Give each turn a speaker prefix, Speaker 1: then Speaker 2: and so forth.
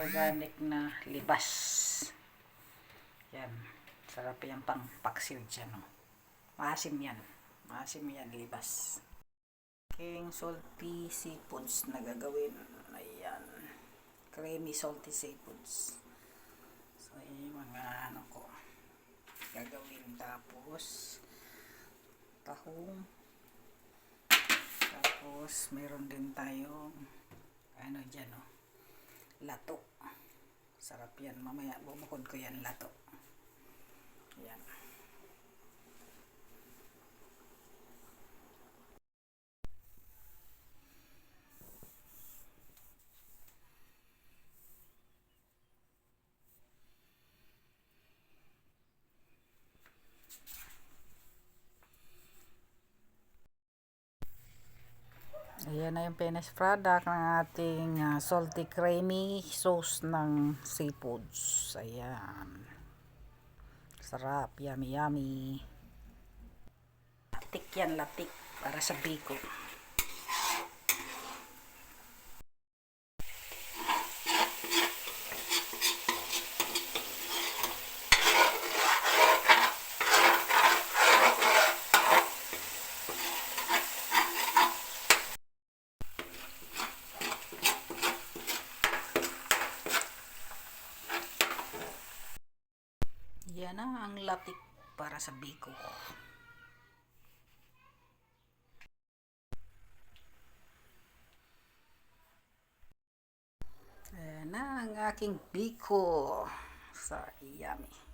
Speaker 1: organic na libas. Yan. Sarap yan pang paksiw dyan. No? Maasim yan. Maasim yan, libas. King salty seafoods na gagawin. Ayan. Creamy salty seafoods. So, yung mga ano ko. Gagawin. Tapos, tahong. Tapos, meron din tayong ano dyan, no? Lato. Sarap yan. Mamaya, bubukod ko yan, lato. Yan. Ayan na yung finished product ng ating salty creamy sauce ng seafoods. Ayan. Sarap. Yummy, yummy. Latik yan, latik. Para sa biko. Yan na ang latik para sa biko. Ayan na ang aking biko. So, yummy.